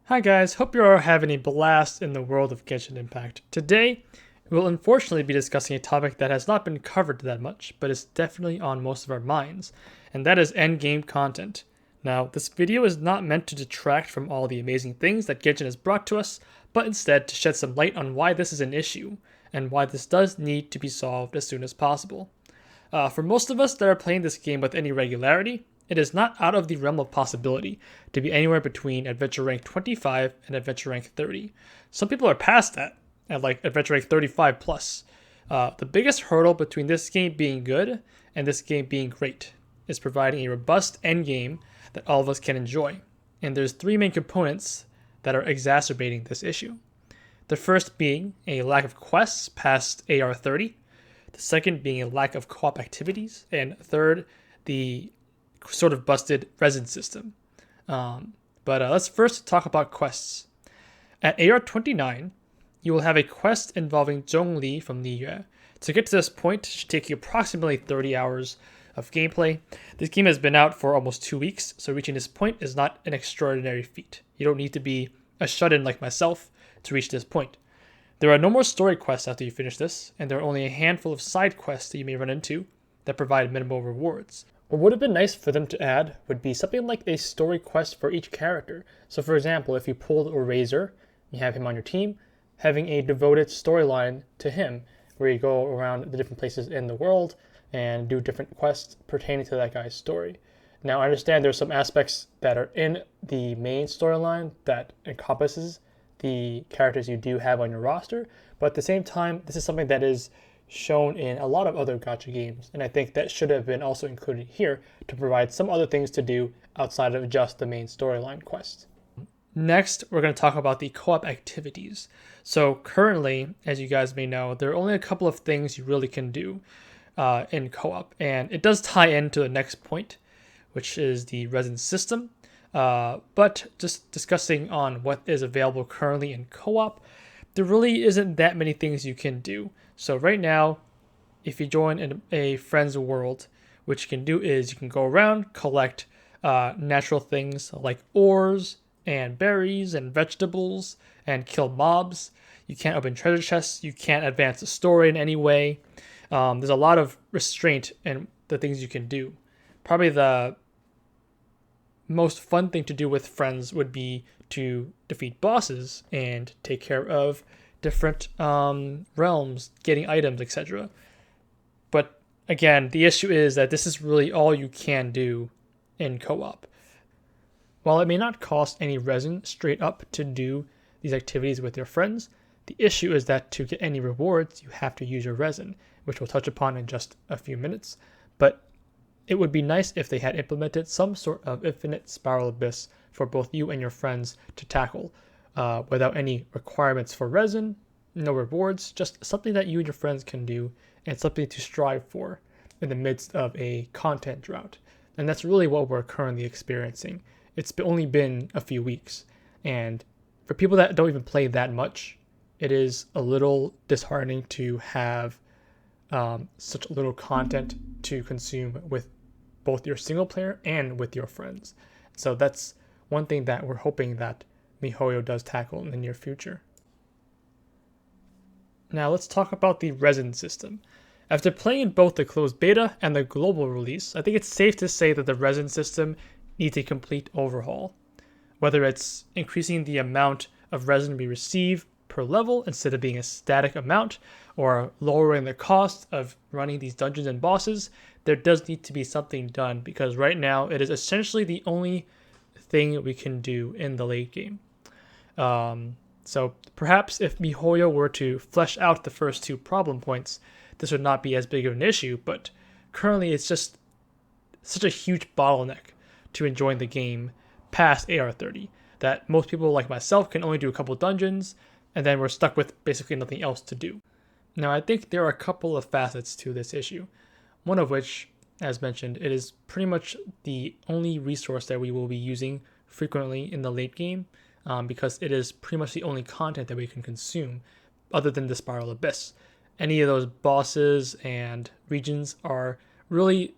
Hi guys, hope you're all having a blast in the world of Genshin Impact. Today, we'll unfortunately be discussing a topic that has not been covered that much, but is definitely on most of our minds, and that is endgame content. Now, this video is not meant to detract from all the amazing things that Genshin has brought to us, but instead to shed some light on why this is an issue, and why this does need to be solved as soon as possible. For most of us that are playing this game with any regularity, it is not out of the realm of possibility to be anywhere between Adventure Rank 25 and Adventure Rank 30. Some people are past that, at like Adventure Rank 35 plus. The biggest hurdle between this game being good and this game being great is providing a robust endgame that all of us can enjoy. And there's three main components that are exacerbating this issue. The first being a lack of quests past AR 30, the second being a lack of co-op activities, and third, the sort of busted resin system. But let's first talk about quests. At AR 29, you will have a quest involving Zhongli from Liyue. To get to this point, it should take you approximately 30 hours of gameplay. This game has been out for almost 2 weeks, so reaching this point is not an extraordinary feat. You don't need to be a shut-in like myself to reach this point. There are no more story quests after you finish this, and there are only a handful of side quests that you may run into that provide minimal rewards. What would have been nice for them to add would be something like a story quest for each character. So for example, if you pulled a Razor, you have him on your team, having a devoted storyline to him, where you go around the different places in the world and do different quests pertaining to that guy's story. Now I understand there's some aspects that are in the main storyline that encompasses the characters you do have on your roster, but at the same time, this is something that is shown in a lot of other gacha games, and I think that should have been also included here to provide some other things to do outside of just the main storyline quest. Next, we're going to talk about the co-op activities. So currently, as you guys may know, there are only a couple of things you really can do in co-op, and it does tie into the next point, which is the resin system. But just discussing on what is available currently in co-op, there really isn't that many things you can do. So right now, if you join a friend's world, what you can do is you can go around, collect natural things like ores and berries and vegetables and kill mobs. You can't open treasure chests. You can't advance the story in any way. There's a lot of restraint in the things you can do. Probably the most fun thing to do with friends would be to defeat bosses and take care of different realms, getting items, etc. But again, the issue is that this is really all you can do in co-op. While it may not cost any resin straight up to do these activities with your friends, the issue is that to get any rewards, you have to use your resin, which we'll touch upon in just a few minutes. But it would be nice if they had implemented some sort of infinite spiral abyss for both you and your friends to tackle, without any requirements for resin, no rewards, just something that you and your friends can do and something to strive for in the midst of a content drought. And that's really what we're currently experiencing. It's only been a few weeks, and for people that don't even play that much, it is a little disheartening to have such little content to consume with both your single player and with your friends. So that's one thing that we're hoping that MiHoYo does tackle in the near future. Now let's talk about the resin system. After playing both the closed beta and the global release, I think it's safe to say that the resin system needs a complete overhaul. Whether it's increasing the amount of resin we receive per level instead of being a static amount, or lowering the cost of running these dungeons and bosses, there does need to be something done, because right now it is essentially the only thing we can do in the late game. So perhaps if MiHoYo were to flesh out the first two problem points, this would not be as big of an issue, but currently it's just such a huge bottleneck to enjoying the game past AR 30 that most people like myself can only do a couple dungeons, and then we're stuck with basically nothing else to do. Now I think there are a couple of facets to this issue, one of which, as mentioned, it is pretty much the only resource that we will be using frequently in the late game, because it is pretty much the only content that we can consume other than the Spiral Abyss. Any of those bosses and regions are really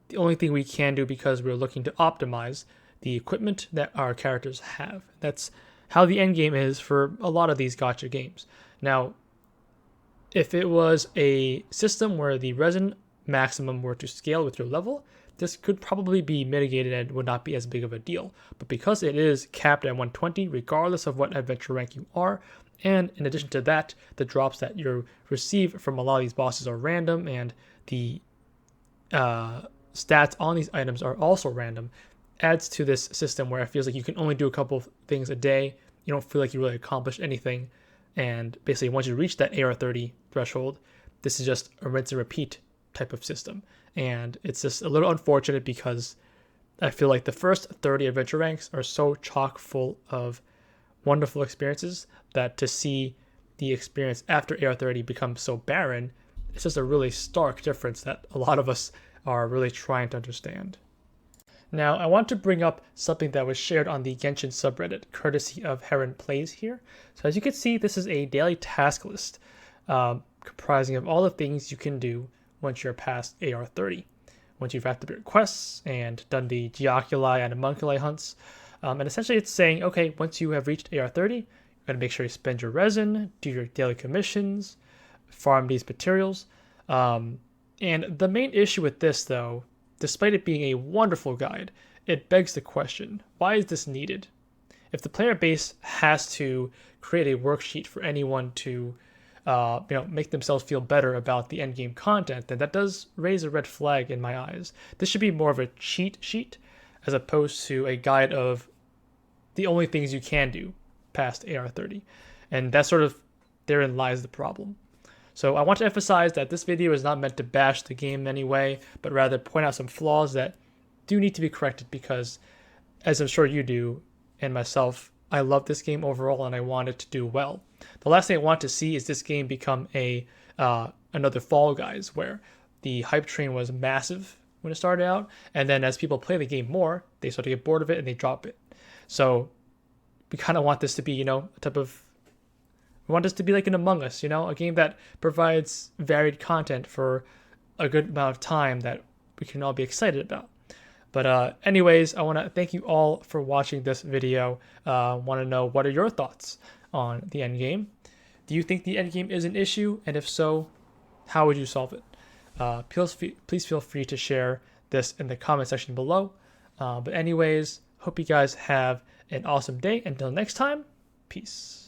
the only thing we can do because we're looking to optimize the equipment that our characters have. That's how the end game is for a lot of these gacha games. Now, if it was a system where the resin maximum were to scale with your level, this could probably be mitigated and would not be as big of a deal. But because it is capped at 120, regardless of what adventure rank you are, and in addition to that, the drops that you receive from a lot of these bosses are random, and the stats on these items are also random, adds to this system where it feels like you can only do a couple of things a day. You don't feel like you really accomplished anything. And basically, once you reach that AR30 threshold, this is just a rinse and repeat type of system. And it's just a little unfortunate because I feel like the first 30 adventure ranks are so chock full of wonderful experiences that to see the experience after AR30 become so barren, it's just a really stark difference that a lot of us are really trying to understand. Now, I want to bring up something that was shared on the Genshin subreddit, courtesy of Heron Plays here. So as you can see, this is a daily task list comprising of all the things you can do once you're past AR30. Once you've wrapped up your quests and done the Geoculi and Homunculi hunts. And essentially it's saying, okay, once you have reached AR30, you're going to make sure you spend your resin, do your daily commissions, farm these materials. And the main issue with this, though, despite it being a wonderful guide, it begs the question, why is this needed? If the player base has to create a worksheet for anyone to make themselves feel better about the endgame content, then that does raise a red flag in my eyes. This should be more of a cheat sheet as opposed to a guide of the only things you can do past AR30. And that sort of, therein lies the problem. So I want to emphasize that this video is not meant to bash the game in any way, but rather point out some flaws that do need to be corrected because, as I'm sure you do, and myself, I love this game overall and I want it to do well. The last thing I want to see is this game become another Fall Guys, where the hype train was massive when it started out, and then as people play the game more, they start to get bored of it and they drop it. So we kind of want this to be, we want this to be like an Among Us, a game that provides varied content for a good amount of time that we can all be excited about. But anyways, I want to thank you all for watching this video. Want to know, what are your thoughts on the endgame? Do you think the endgame is an issue? And if so, how would you solve it? Please feel free to share this in the comment section below. But anyways, hope you guys have an awesome day. Until next time, peace.